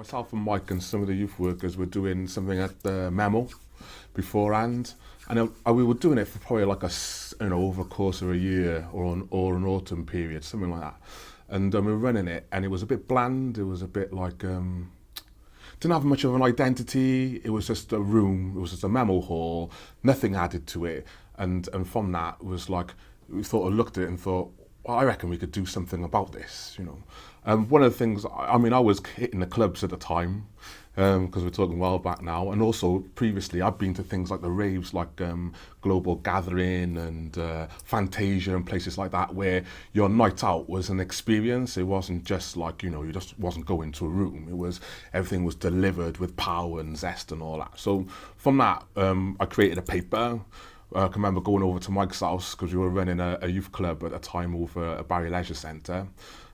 Myself and Mike and some of the youth workers were doing something at the Memo beforehand, and we were doing it for probably like over a course of a year or an autumn period, something like that. And we were running it, and it was a bit bland. It was a bit like didn't have much of an identity. It was just a room. It was just a Memo hall, nothing added to it. And from that was like we sort of looked at it and thought, well, I reckon we could do something about this, you know. One of the things, I mean, I was hitting the clubs at the time, because we're talking a while back now, and also previously I've been to things like the raves, like Global Gathering and Fantasia and places like that, where your night out was an experience. It wasn't just like, you know, you just wasn't going to a room. It was, everything was delivered with power and zest and all that. So from that, I created a paper. I can remember going over to Mike's house because we were running a youth club at the time over at Barry Leisure Centre.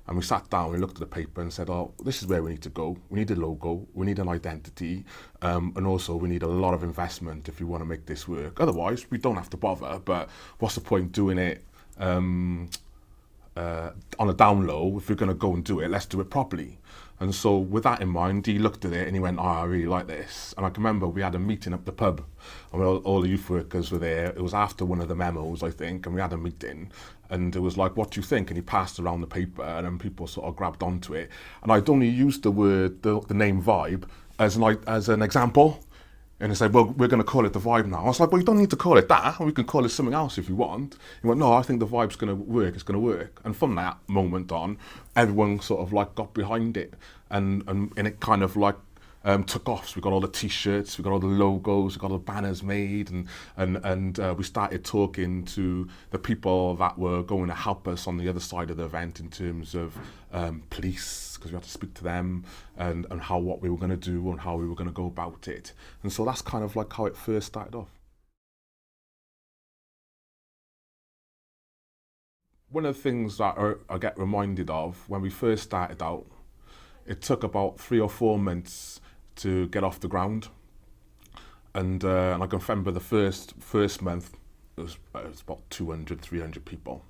And we sat down, we looked at the paper and said, oh, this is where we need to go. We need a logo, we need an identity, and also we need a lot of investment if we want to make this work. Otherwise, we don't have to bother, but what's the point doing it on a down low? If we're going to go and do it, let's do it properly. And so with that in mind, he looked at it and he went, oh, I really like this. And I can remember we had a meeting up the pub, and all the youth workers were there. It was after one of the memos, I think, and we had a meeting. And it was like, what do you think? And he passed around the paper, and then people sort of grabbed onto it. And I'd only used the name Vibe as an example. And he said, well, we're going to call it the Vibe now. I was like, well, you don't need to call it that. We can call it something else if you want. He went, no, I think the Vibe's going to work. It's going to work. And from that moment on, everyone sort of like got behind it. And it kind of like took off. So we got all the T-shirts, we got all the logos, we got all the banners made, and we started talking to the people that were going to help us on the other side of the event in terms of police, because we had to speak to them and what we were going to do and how we were going to go about it. And so that's kind of like how it first started off. One of the things that I get reminded of when we first started out, it took about 3 or 4 months to get off the ground, and I can remember the first month it was about 200, 300 people,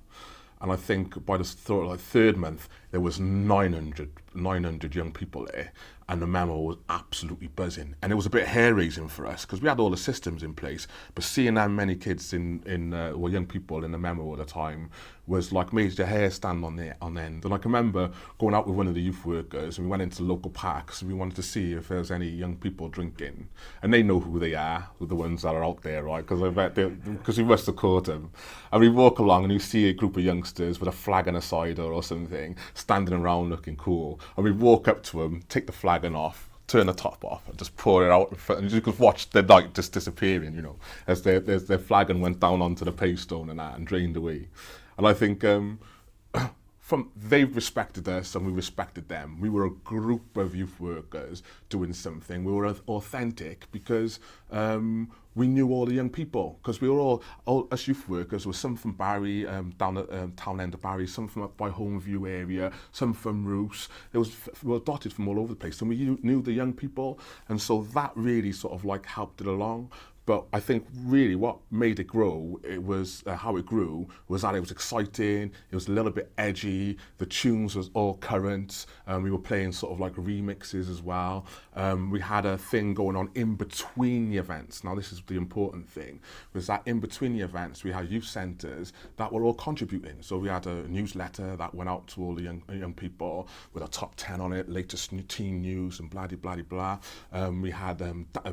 and I think by the third month there was 900 young people there, and the Memo was absolutely buzzing. And it was a bit hair-raising for us because we had all the systems in place, but seeing that many kids or young people in the Memo at the time was like made your hair stand on end. And I can remember going out with one of the youth workers, and we went into the local parks and we wanted to see if there was any young people drinking, and they know who they are, the ones that are out there, right? Because we must have caught them. And we walk along and you see a group of youngsters with a flag and a cider or something standing around looking cool, and we walk up to them, take the flagon off, turn the top off, and just pour it out in front, and you could watch the night just disappearing, you know, as their flagon went down onto the pavestone and drained away. And I think they respected us and we respected them. We were a group of youth workers doing something. We were authentic because we knew all the young people, because we were all us youth workers were some from Barry, down at town end of Barry, some from up by Homeview area, some from Roos. We were dotted from all over the place, and we knew the young people, and so that really sort of like helped it along. But I think really what made it grow, it was how it grew, was that it was exciting, it was a little bit edgy, the tunes was all current, we were playing sort of like remixes as well. We had a thing going on in between the events. Now this is the important thing, was that in between the events we had youth centres that were all contributing. So we had a newsletter that went out to all the young people with a top 10 on it, latest teen news and blah blah blah. We had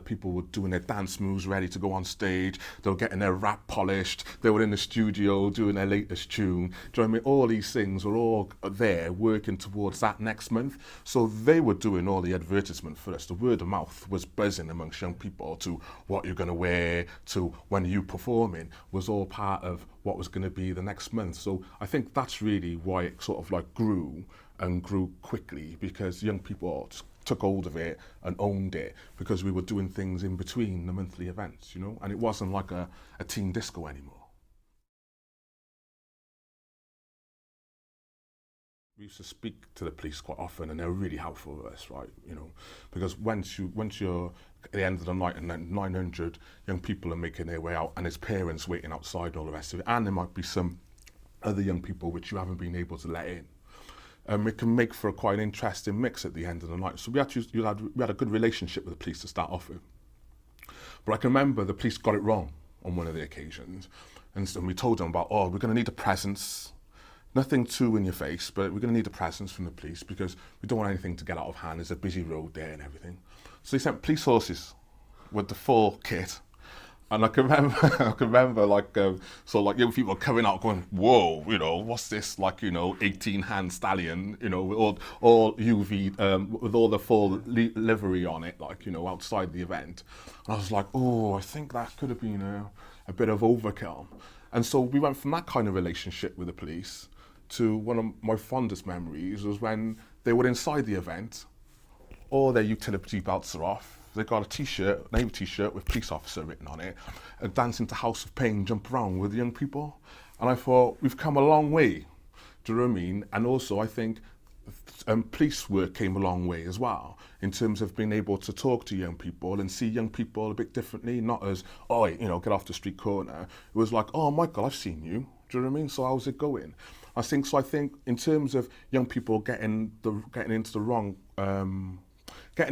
people were doing their dance moves ready to go on stage, they were getting their rap polished, they were in the studio doing their latest tune. Do you know what I mean? All these things were all there working towards that next month. So they were doing all the advertisement for us. The word of mouth was buzzing amongst young people to what you're going to wear, to when you performing, was all part of what was going to be the next month. So I think that's really why it sort of like grew and grew quickly, because young people took hold of it and owned it, because we were doing things in between the monthly events, you know, and it wasn't like a teen disco anymore. We used to speak to the police quite often, and they were really helpful with us, right? You know, because once you're at the end of the night and then 900 young people are making their way out, and there's parents waiting outside and all the rest of it, and there might be some other young people which you haven't been able to let in. it can make for quite an interesting mix at the end of the night. So we had a good relationship with the police to start off with. But I can remember the police got it wrong on one of the occasions. And so we told them about, oh, we're going to need a presence. Nothing too in your face, but we're going to need a presence from the police because we don't want anything to get out of hand. There's a busy road there and everything. So they sent police horses with the full kit. And I can remember, young people coming out going, whoa, what's this, 18-hand stallion, with all UV, with all the full livery on it, outside the event. And I was like, oh, I think that could have been a bit of overkill. And so we went from that kind of relationship with the police to one of my fondest memories was when they were inside the event, all their utility belts are off, they got a t-shirt, name t-shirt with police officer written on it, and dancing to House of Pain, jump around with the young people. And I thought, we've come a long way, do you know what I mean? And also I think police work came a long way as well, in terms of being able to talk to young people and see young people a bit differently, not as, oh, get off the street corner. It was like, oh, Michael, I've seen you, do you know what I mean? So how's it going? I think in terms of young people getting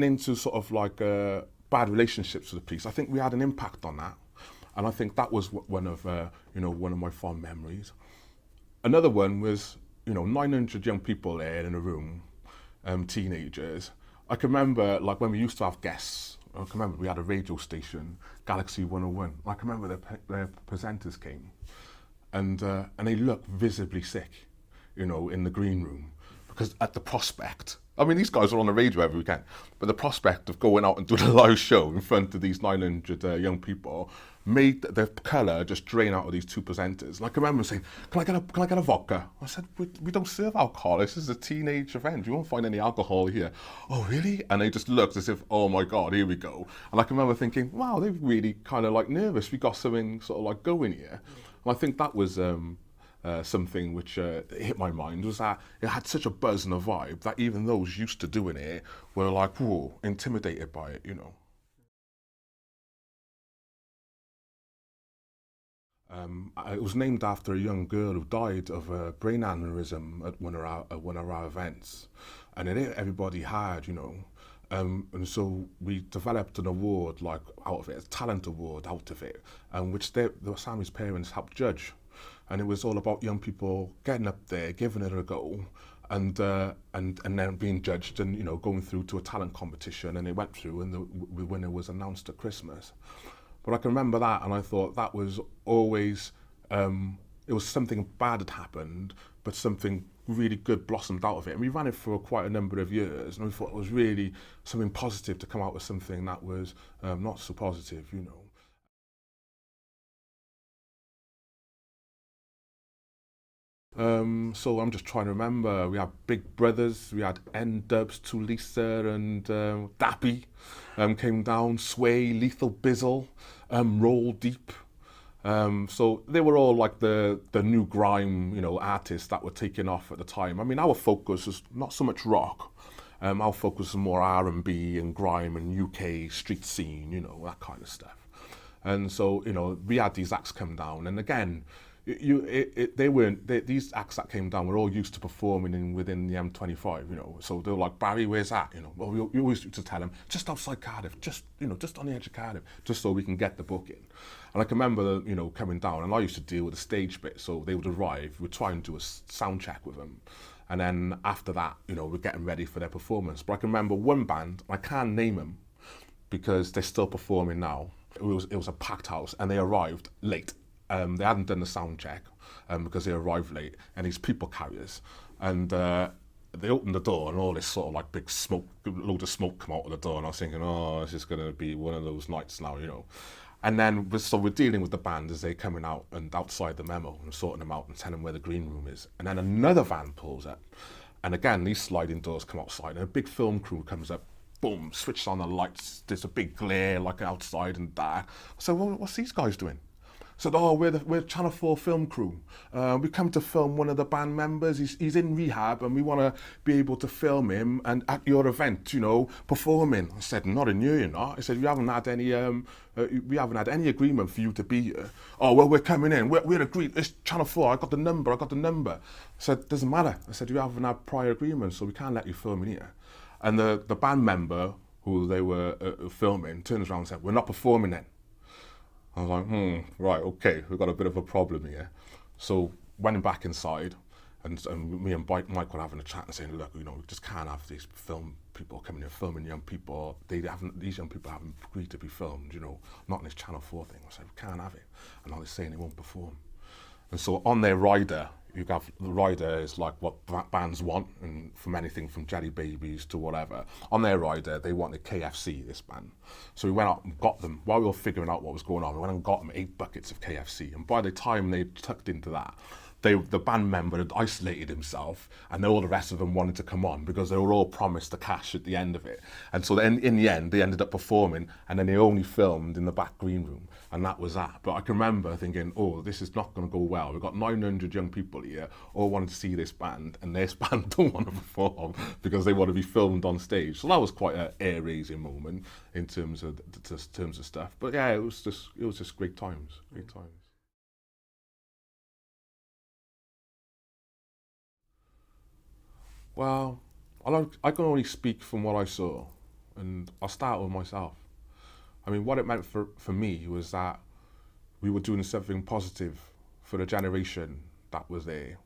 into sort of bad relationships with the police, I think we had an impact on that, and I think that was one of my fond memories. Another one was 900 young people there in a room, teenagers. I can remember when we used to have guests. I can remember we had a radio station, Galaxy 101. I can remember their presenters came, and they looked visibly sick, in the green room, because at the prospect. I mean, these guys are on the radio every weekend, but the prospect of going out and doing a live show in front of these 900 young people made the colour just drain out of these two presenters. And I can remember saying, can I get a vodka? I said, we don't serve alcohol. This is a teenage event. You won't find any alcohol here. Oh, really? And they just looked as if, oh my God, here we go. And I can remember thinking, wow, they're really kind of nervous. We got something sort of going here. And I think that was something which hit my mind, was that it had such a buzz and a vibe that even those used to doing it were like, whoa, intimidated by it, It was named after a young girl who died of a brain aneurysm at one of our events, and it hit everybody hard, and so we developed an award out of it, a talent award out of it, which Sammy's parents helped judge. And it was all about young people getting up there, giving it a go, and then being judged and going through to a talent competition, and it went through, and the winner was announced at Christmas. But I can remember that, and I thought that was always it was something bad had happened, but something really good blossomed out of it. And we ran it for quite a number of years, and we thought it was really something positive to come out with something that was not so positive, So I'm just trying to remember. We had Big Brothers, we had N-Dubs, Tulisa and Dappy came down, Sway, Lethal Bizzle, Roll Deep. So they were all the new grime, artists that were taking off at the time. I mean, our focus was not so much rock. Our focus was more R&B and grime and UK street scene, that kind of stuff. And so, we had these acts come down, and again, these acts that came down were all used to performing within the M25, so they were like, Barry, where's that? Well, we always used to tell them, just outside Cardiff, just on the edge of Cardiff, just so we can get the booking. And I can remember, coming down, and I used to deal with the stage bit, so they would arrive, we'd try and do a sound check with them. And then after that, we're getting ready for their performance. But I can remember one band, I can't name them because they're still performing now. It was a packed house, and they arrived late. They hadn't done the sound check because they arrived late, and these people carriers, and they opened the door, and all this sort of big smoke, load of smoke come out of the door, and I was thinking, oh, this is going to be one of those nights now, And then we're dealing with the band as they're coming out and outside the memo and sorting them out and telling them where the green room is. And then another van pulls up, and again these sliding doors come outside, and a big film crew comes up. Boom, switches on the lights. There's a big glare outside and that. So, well, what's these guys doing? Said, oh, we're Channel 4 film crew. We come to film one of the band members. He's in rehab and we want to be able to film him and at your event, performing. I said, not in here, I said, we haven't had any agreement for you to be here. Oh, well, we're coming in. We're agreed. It's Channel 4. I got the number. I said, doesn't matter. I said, you haven't had prior agreement, so we can't let you film in here. And the band member who they were filming turns around and said, we're not performing then. I was like, right, okay, we've got a bit of a problem here. So went back inside, and me and Mike were having a chat and saying, look, we just can't have these film people coming in filming young people. These young people haven't agreed to be filmed, not in this Channel 4 thing. I said, we can't have it. And now they're saying they won't perform. And so on their rider, you have the rider is like what bands want, and from anything from Jelly Babies to whatever. On their rider, they wanted KFC, this band. So we went out and got them, while we were figuring out what was going on, we went and got them 8 buckets of KFC. And by the time they tucked into that, the band member had isolated himself, and all the rest of them wanted to come on because they were all promised the cash at the end of it. And so then in the end, they ended up performing, and then they only filmed in the back green room, and that was that. But I can remember thinking, oh, this is not going to go well. We've got 900 young people here, all wanting to see this band, and this band don't want to perform because they want to be filmed on stage. So that was quite an air-raising moment in terms of stuff. But yeah, it was just great times. Well, I can only speak from what I saw, and I'll start with myself. I mean, what it meant for me was that we were doing something positive for the generation that was there.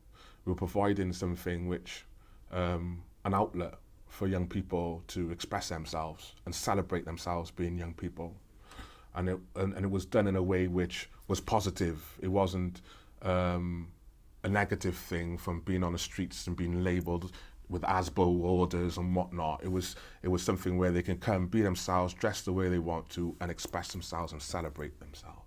We were providing something which, an outlet for young people to express themselves and celebrate themselves being young people. And it was done in a way which was positive. It wasn't a negative thing from being on the streets and being labelled with ASBO orders and whatnot. It was something where they can come, be themselves, dress the way they want to, and express themselves and celebrate themselves.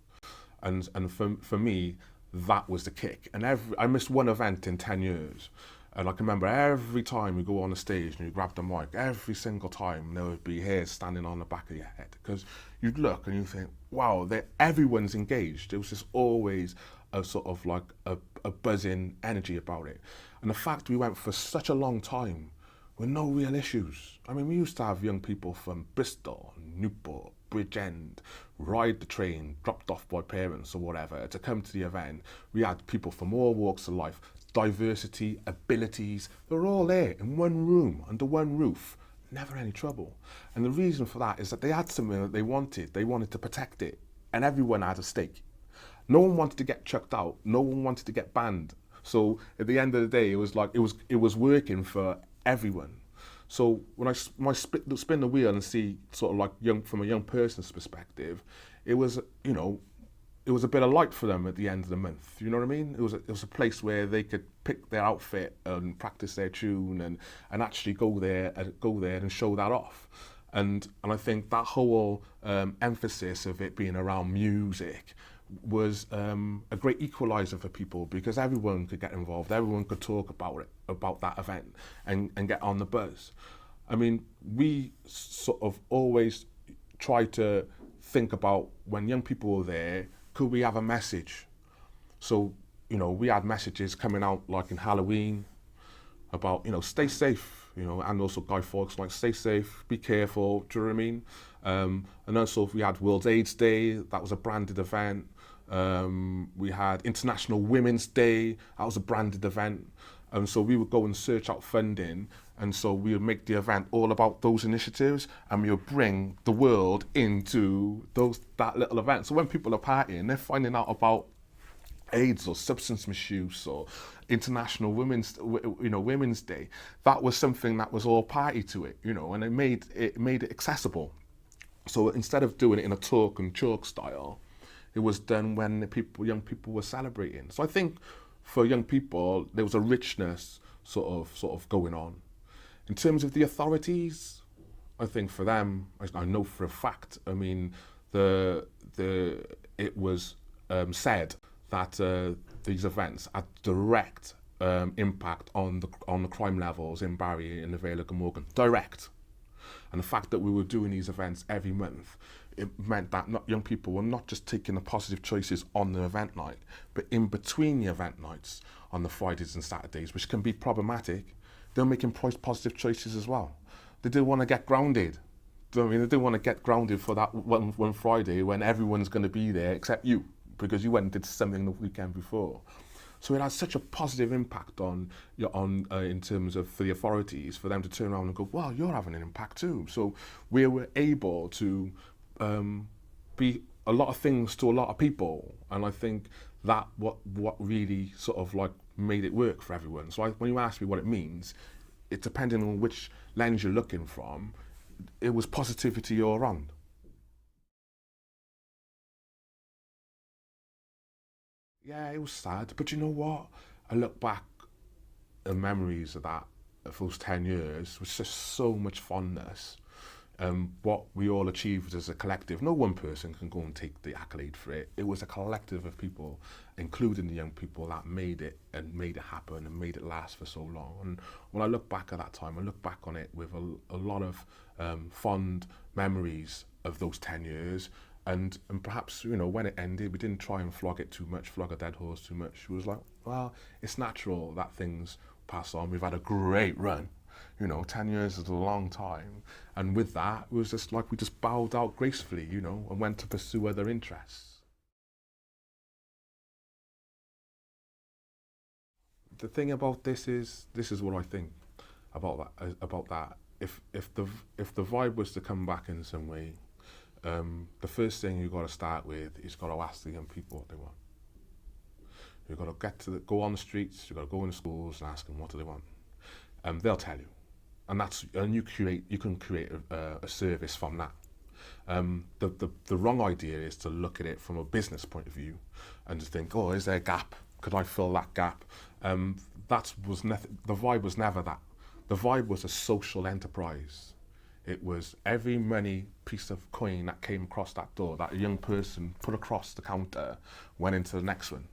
And for me, that was the kick. And I missed one event in 10 years. And I can remember every time you go on the stage and you grab the mic, every single time there would be hairs standing on the back of your head. Because you'd look and you think, wow, everyone's engaged. There was just always a sort of like a buzzing energy about it. And the fact we went for such a long time with no real issues. I mean, we used to have young people from Bristol, Newport, Bridgend, ride the train, dropped off by parents or whatever, to come to the event. We had people from all walks of life, diversity, abilities, they were all there in one room, under one roof, never any trouble. And the reason for that is that they had something that they wanted to protect it, and everyone had a stake. No one wanted to get chucked out, no one wanted to get banned. So at the end of the day, it was like it was working for everyone. So when I spin the wheel and see sort of like from a young person's perspective, it was a bit of light for them at the end of the month. You know what I mean? It was a place where they could pick their outfit and practice their tune and actually go there and show that off. And I think that whole emphasis of it being around music was a great equalizer for people, because everyone could get involved, everyone could talk about that event and get on the buzz. I mean, we sort of always try to think about when young people were there, could we have a message? So, we had messages coming out like in Halloween about, stay safe, and also Guy Fawkes, like stay safe, be careful, do you know what I mean? And also we had World AIDS Day, that was a branded event. We had International Women's Day, that was a branded event. And so we would go and search out funding, and so we would make the event all about those initiatives, and we would bring the world into that little event. So when people are partying, they're finding out about AIDS or substance misuse or International Women's Day. That was something that was all party to it, and it made it accessible. So instead of doing it in a talk and chalk style, it was done when young people were celebrating. So I think for young people, there was a richness sort of going on. In terms of the authorities, I think for them, I know for a fact, I mean, it was said that these events had direct impact on the crime levels in Barry, in the Vale of Glamorgan. Direct. And the fact that we were doing these events every month, it meant that young people were not just taking the positive choices on the event night, but in between the event nights on the Fridays and Saturdays, which can be problematic, they're making positive choices as well. They do want to get grounded. I mean, they do want to get grounded for that one Friday when everyone's going to be there except you, because you went and did something the weekend before. So it has such a positive impact on in terms of for the authorities, for them to turn around and go, well, you're having an impact too. So we were able to be a lot of things to a lot of people, and I think that what really sort of like made it work for everyone. So when you ask me what it means, it depending on which lens you're looking from, it was positivity all around. Yeah, it was sad, but you know what? I look back at memories of that, of those 10 years, with just so much fondness. What we all achieved as a collective. No one person can go and take the accolade for it. It was a collective of people, including the young people, that made it and made it happen and made it last for so long. And when I look back at that time, I look back on it with a lot of fond memories of those 10 years. And perhaps, you know, when it ended, we didn't try and flog it too much, flog a dead horse too much. It was like, well, it's natural that things pass on. We've had a great run. You know, 10 years is a long time. And with that, it was just like we just bowed out gracefully, you know, and went to pursue other interests. The thing about this is what I think about that. If the vibe was to come back in some way, the first thing you've got to start with is got to ask the young people what they want. You've got to go on the streets, you've got to go in the schools and ask them what do they want. They'll tell you. And you can create a service from that. The wrong idea is to look at it from a business point of view and to think, oh, is there a gap? Could I fill that gap? The vibe was never that. The vibe was a social enterprise. It was every money piece of coin that came across that door, that a young person put across the counter, went into the next one.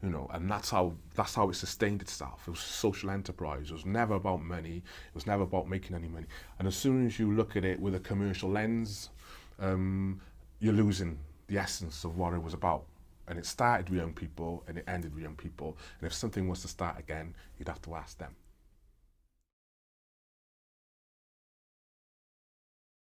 You know, and that's how it sustained itself. It was a social enterprise. It was never about money. It was never about making any money. And as soon as you look at it with a commercial lens, you're losing the essence of what it was about. And it started with young people and it ended with young people. And if something was to start again, you'd have to ask them.